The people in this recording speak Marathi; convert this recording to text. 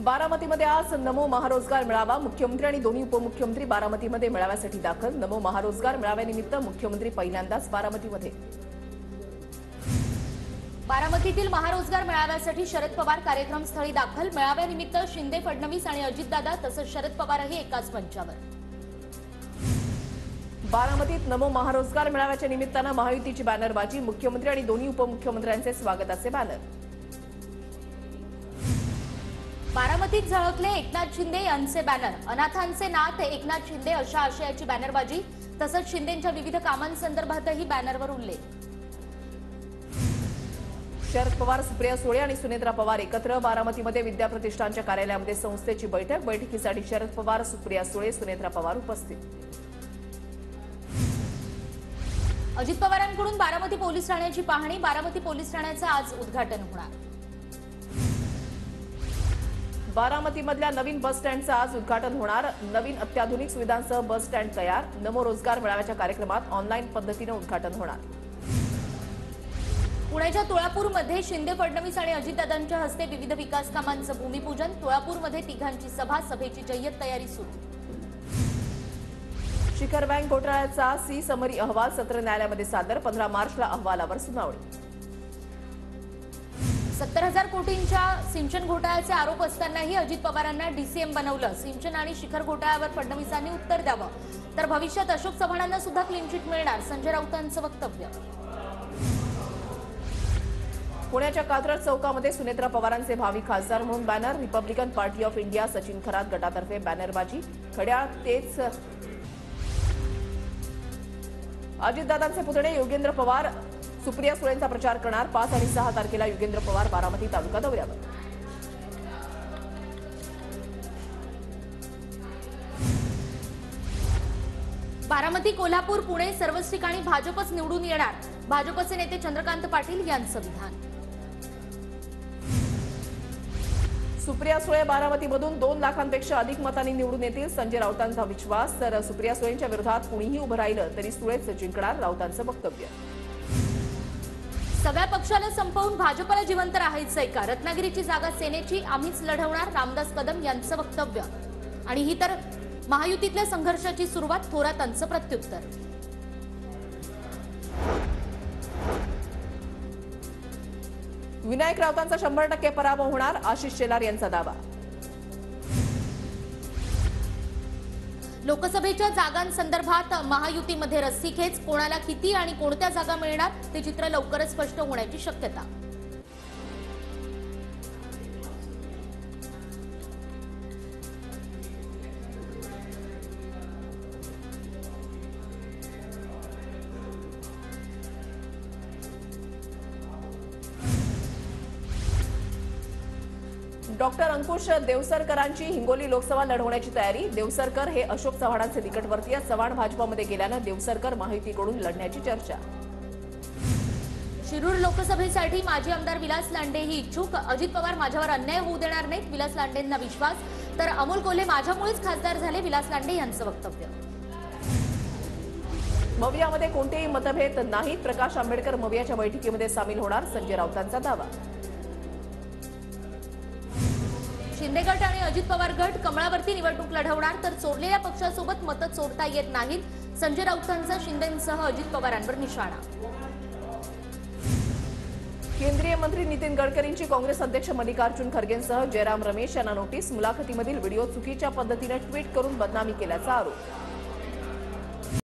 बारामतीमध्ये आज नमो महारोजगार मेळावा। मुख्यमंत्री आणि दोन्ही उपमुख्यमंत्री बारामतीमध्ये मेळाव्यासाठी दाखल। नमो महारोजगार मेळाव्यानिमित्त मुख्यमंत्री पहिल्यांदाच बारामतीमध्ये। बारामतीतील महारोजगार मेळाव्यासाठी शरद पवार कार्यक्रमस्थळी दाखल। मेळाव्यानिमित्त शिंदे, फडणवीस आणि अजितदादा तसंच शरद पवारही एकाच मंचावर। बारामतीत नमो महारोजगार मेळाव्याच्या निमित्तानं महायुतीची बॅनरबाजी। मुख्यमंत्री आणि दोन्ही उपमुख्यमंत्र्यांचे स्वागताचे बॅनर। बारामतीत झळकले एकनाथ शिंदे यांचे बॅनर। अनाथांचे नाथ एकनाथ शिंदे अशा आशयाची बॅनरबाजी तसंच शिंदेंच्या विविध कामांसंदर्भातही बॅनरवर उल्लेख। शरद पवार, सुप्रिया सुळे आणि सुनेत्रा पवार एकत्र। बारामतीमध्ये विद्याप्रतिष्ठानच्या कार्यालयामध्ये संस्थेची बैठक। बैठकीसाठी शरद पवार, सुप्रिया सुळे, सुनेत्रा पवार उपस्थित। अजित पवारांकडून बारामती पोलीस ठाण्याची पाहणी। बारामती पोलीस ठाण्याचं आज उद्घाटन होणार। बारामतीमधल्या नवीन बस स्टँडचं आज उद्घाटन होणार। नवीन अत्याधुनिक सुविधांसह बस स्टँड तयार। नमो रोजगार मेळाव्याच्या कार्यक्रमात ऑनलाईन पद्धतीने उद्घाटन होणार। पुण्याच्या तुळापूरमध्ये शिंदे, फडणवीस आणि अजितदादांच्या हस्ते विविध विकास कामांचं भूमिपूजन। तुळापूरमध्ये तिघांची सभा, सभेची जय्यत तयारी सुरू। शिखर बँक घोटाळ्याचा सी समरी अहवाल सत्र न्यायालयामध्ये सादर। 15 मार्चला अहवालावर सुनावणी। 70,000 कोटींच्या सिंचन घोटाळ्याचे आरोप असतानाही अजित पवारांना डीसीएम बनवलं। सिंचन आणि शिखर घोटाळ्यावर फडणवीसांनी उत्तर द्यावं, तर भविष्यात अशोक चव्हाणांना सुद्धा क्लीन चिट मिळणार, संजय राऊतांचं वक्तव्य। पुण्याच्या कात्रज चौकामध्ये सुनेत्रा पवारांचे भावी खासदार म्हणून banner. Republican Party of India Sachin Kharat गटातर्फे बॅनरबाजी। खड्याळ तेच अजितदादांचे पुतणे योगेंद्र पवार, सुप्रिया सुळेंचा प्रचार करणार। 5 आणि 6 तारखेला योगेंद्र पवार बारामती तालुका दौऱ्यावर। बारामती, कोल्हापूर, पुणे सर्वच ठिकाणी भाजपच निवडून येणार, भाजपचे नेते चंद्रकांत पाटील यांचं विधान। सुप्रिया सुळे बारामतीमधून 2 लाखांपेक्षा अधिक मतांनी निवडून येतील, संजय राऊतांचा विश्वास। तर सुप्रिया सुळेंच्या विरोधात कुणीही उभं राहिलं तरी सुळेच जिंकणार, राऊतांचं वक्तव्य। सगळ्या पक्षाला संपवून भाजपला जिवंत राहायचंय का? रत्नागिरीची जागा सेनेची, आम्हीच लढवणार, रामदास कदम यांचं वक्तव्य। आणि ही तर महायुतीतल्या संघर्षाची सुरुवात, थोरातांचं प्रत्युत्तर। विनायक राऊतांचा 100% पराभव होणार, आशिष शेलार यांचा दावा। लोकसभेच्या जागांसंदर्भात महायुतीमध्ये रस्सीखेच, कोणाला किती आणि कोणत्या जागा मिळणार ते चित्र लवकरच स्पष्ट होण्याची शक्यता। डॉक्टर अंकुश देवसरकरांची हिंगोली लोकसभा लढवण्याची तयारी। देवसरकर हे अशोक चव्हाणांचे निकटवर्तीय। चव्हाण भाजपामध्ये गेल्यानं देवसरकर महायुतीकडून लढण्याची चर्चा। शिरूर लोकसभेसाठी माजी आमदार विलास लांडेही इच्छुक। अजित पवार माझ्यावर अन्याय होऊ देणार नाहीत, विलास लांडेंना विश्वास। तर अमोल कोल्हे माझ्यामुळेच खासदार झाले, विलास लांडे यांचं वक्तव्य। मवियामध्ये कोणतेही मतभेद नाहीत, प्रकाश आंबेडकर मवियाच्या बैठकीमध्ये सामील होणार, संजय राऊतांचा दावा। शिंदे गट आणि अजित पवार गट कमळावरती निवडणूक लढवणार, तर चोरलेल्या पक्षासोबत मतं चोरता येत नाहीत, संजय राऊतांचा शिंदेंसह अजित पवारांवर निशाणा। केंद्रीय मंत्री नितीन गडकरींची काँग्रेस अध्यक्ष मल्लिकार्जुन खरगेंसह जयराम रमेश यांना नोटीस। मुलाखतीमधील व्हिडिओ चुकीच्या पद्धतीने ट्विट करून बदनामी केल्याचा आरोप।